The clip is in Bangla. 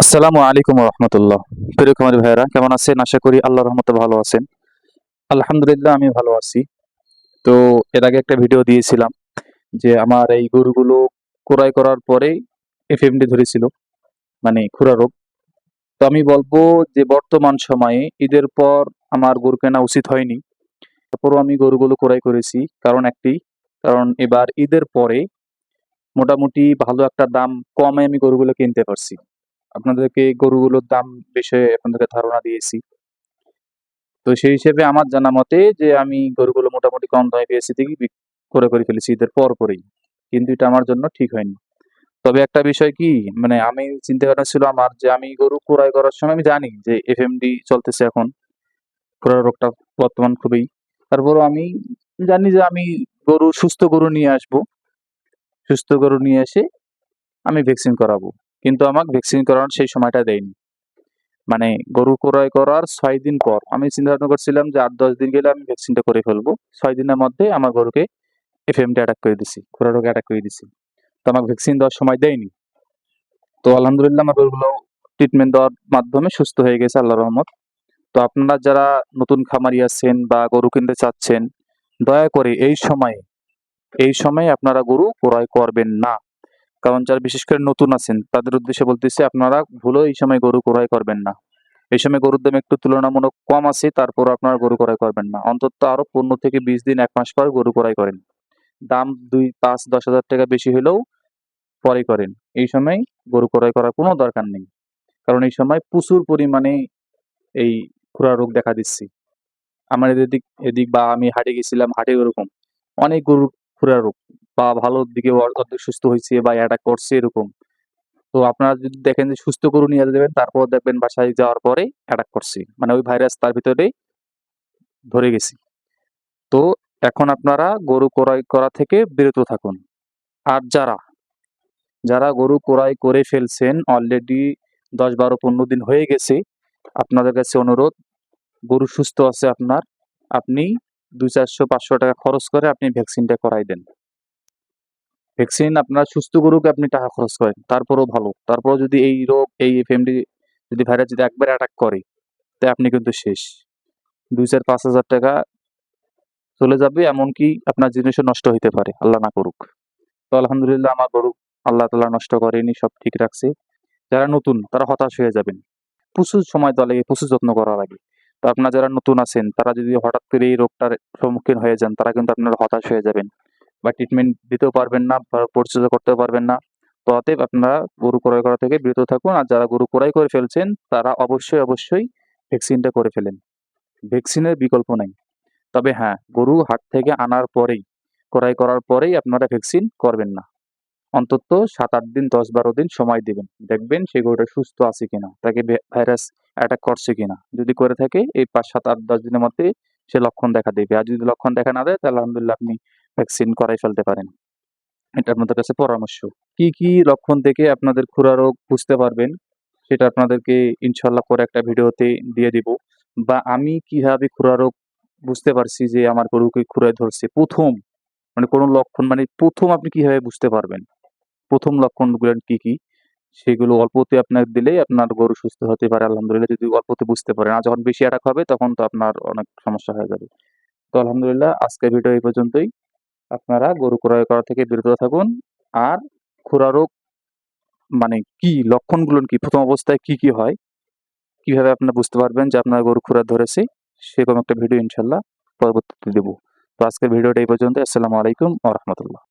আসসালামু আলাইকুম রহমতুল্লাহ। প্রিয় খামারি ভাইয়েরা কেমন আছেন? আশা করি আল্লাহর রহমতে ভালো আছেন। আলহামদুলিল্লাহ আমি ভালো আছি। তো এর আগে একটা ভিডিও দিয়েছিলাম যে আমার এই গরুগুলো ক্রয় করার পরেই এফএমডি ধরেছিল, মানে খুরা রোগ। তো আমি বলবো যে বর্তমান সময়ে ঈদের পর আমার গরু কেনা উচিত হয়নি। তারপরও আমি গরুগুলো ক্রয় করেছি, কারণ একটি কারণ এবার ঈদের পরে মোটামুটি ভালো একটা দাম কমে আমি গরুগুলো কিনতে পারছি। আপনাদেরকে গরুগুলোর দাম বিষয়ে আপনাদেরকে ধারণা দিয়েছি। তো সেই হিসেবে আমার জানা মতে যে আমি গরুগুলো মোটামুটি কম দামে পেয়েছি থেকেই করে ফেলেছি ঈদের পরপরই। কিন্তু এটা আমার জন্য ঠিক হয়নি। তবে একটা বিষয় কি, মানে আমি চিন্তা ভাবনা ছিল আমার যে আমি গরু ক্রয় করার সময় আমি জানি যে এফএমডি চলতেছে এখন। ক্রয় রোগটা বর্তমান খুবই। তারপরও আমি জানি যে আমি সুস্থ গরু নিয়ে আসবো। সুস্থ গরু নিয়ে এসে আমি ভ্যাকসিন করাবো। কিন্তু আমাকে ভ্যাকসিন করানোর সেই সময়টা দেয়নি। মানে গরু ক্রয় করার ৬ দিন পর আমি চিন্তা ভাবনা করছিলাম যে ৮-১০ দিন গেলে আমি ভ্যাকসিনটা করে ফেলবো। ৬ দিনের মধ্যে আমার গরুকে এফএমডি অ্যাটাক করে দিছি। খুরা রোগে অ্যাটাক করে দিছি। তো আমাকে ভ্যাকসিন দেওয়ার সময় দেয়নি। তো আলহামদুলিল্লাহ আমার গরুগুলো ট্রিটমেন্ট দেওয়ার মাধ্যমে সুস্থ হয়ে গেছে আল্লাহর রহমত। তো আপনারা যারা নতুন খামারি আছেন বা গরু কিনতে চাচ্ছেন, দয়া করে এই সময়ে আপনারা গরু ক্রয় করবেন না। কারণ যারা বিশেষ করে নতুন আছেন তাদের উদ্দেশ্যে বলতেছি, আপনারা ভুলেও এই সময় গরু ক্রয় করবেন না। এই সময় গরুর দাম একটু তুলনামূলক কম আছে, তারপরও আপনারা গরু ক্রয় করবেন না। অন্তত আরো ১৫ থেকে ২০ দিন ১ মাস পর গরু ক্রয় করেন। দাম ২, ৫, ১০,০০০ টাকা বেশি হলেও পরে করেন। এই সময় গরু ক্রয় করার কোনো দরকার নেই। কারণ এই সময় প্রচুর পরিমাণে এই খুরা রোগ দেখা দিচ্ছে। আমার এদিক এদিক বা আমি হাটে গেছিলাম, হাটেও এরকম। অনেক গরুর খুরা রোগ, বা ভালোর দিকে অর্ধেক সুস্থ হইছে বা অ্যাটাক করছে এরকম। তো আপনারা যদি দেখেন যে সুস্থ গরু নিয়ে যাবেন, তারপর দেখবেন বাসায় যাওয়ার পরে অ্যাটাক করছে। মানে ওই ভাইরাস তার ভিতরে ধরে গেছে। তো এখন আপনারা গরু ক্রয় করা থেকে বিরত থাকুন। আর যারা গরু ক্রয় করে ফেলছেন অলরেডি ১০, ১২, ১৫ দিন হয়ে গেছে, আপনাদের কাছে অনুরোধ, গরু সুস্থ আছে আপনার, আপনি ২, ৪০০, ৫০০ টাকা খরচ করে আপনি ভ্যাকসিনটা করাই দেন। ভ্যাকসিন আপনার সুস্থ গরুকে আপনি টাকা খরচ করেন, তারপরেও ভালো। তারপরেও যদি এই রোগ, এই এফএমডি যদি ভাইরাস যদি একবারে অ্যাটাক করে, তে আপনি কিন্তু শেষ। ২, ৪, ৫,০০০ টাকা চলে যাবে, এমনকি আপনার জিনিসও নষ্ট হইতে পারে। আল্লাহ না করুক। তো আলহামদুলিল্লাহ আমার গরু আল্লাহ তাআলা নষ্ট করেনি, সব ঠিক রাখছে। যারা নতুন তারা হতাশ হয়ে যাবেন। প্রচুর সময় দেওয়া লাগে, প্রচুর যত্ন করা লাগে। তো আপনারা যারা নতুন আছেন তারা যদি হঠাৎ করে এই রোগটার সম্মুখীন হয়ে যান, তারা কিন্তু আপনারা হতাশ হয়ে যাবেন। বা ট্রিটমেন্ট দিতেও পারবেন না বা পরিচর্যা করতেও পারবেন না। তো অতএব আপনারা গরু ক্রয় করা থেকে বিরত থাকুন। আর যারা গরু ক্রয় করে ফেলছেন তারা অবশ্যই ভ্যাকসিনটা করে ফেলেন। ভ্যাকসিনের বিকল্প নাই। তবে হ্যাঁ, গরু হাট থেকে আনার পরেই, ক্রয় করার পরেই আপনারা ভ্যাকসিন করবেন না। অন্তত ৭-৮ দিন, ১০-১২ দিন সময় দিবেন। দেখবেন সেই গরুটা সুস্থ আছে কিনা, তাকে ভাইরাস অ্যাটাক করছে কিনা। যদি করে থাকে এই ৫, ৭, ৮, ১০ দিনের মধ্যে সে লক্ষণ দেখা দেবে। আর যদি লক্ষণ দেখা না দেয় তাহলে আলহামদুলিল্লাহ আপনি ভ্যাকসিন করাই ফেলতে পারেন। এটা আপনাদের কাছে পরামর্শ। কি লক্ষণ থেকে আপনাদের খুরা রোগ বুঝতে পারবেন সেটা আপনাদেরকে ইনশাআল্লাহ পরে একটা ভিডিওতে দিয়ে দিব। বা আমি কিভাবে খুরা রোগ বুঝতে পারছি যে আমার গরুকে খুরায় ধরছে। ১ম মানে কোন লক্ষণ, মানে ১ম আপনি কিভাবে বুঝতে পারবেন? ১ম লক্ষণগুলো কি? সেগুলো অল্পতে আপনার দিলেই আপনার গরু সুস্থ হতে পারে আলহামদুলিল্লাহ, যদি অল্পতে বুঝতে পারেন। আর যখন বেশি অ্যাটাক হবে তখন তো আপনার অনেক সমস্যা হয়ে যাবে। তো আলহামদুলিল্লাহ আজকের ভিডিও এই পর্যন্তই। আপনারা গরু ক্রয় করা থেকে বিরত থাকুন। আর খুরা রোগ মানে কি, লক্ষণগুলো কি, ১ম অবস্থায় কি হয়? কিভাবে আপনারা বুঝতে পারবেন যে আপনার গরু খুরা ধরেছে? সেরকম একটা ভিডিও ইনশাআল্লাহ পরবর্তীতে দেব। তো আজকের ভিডিওটা এই পর্যন্তই। আসসালামু আলাইকুম ওয়া রাহমাতুল্লাহ।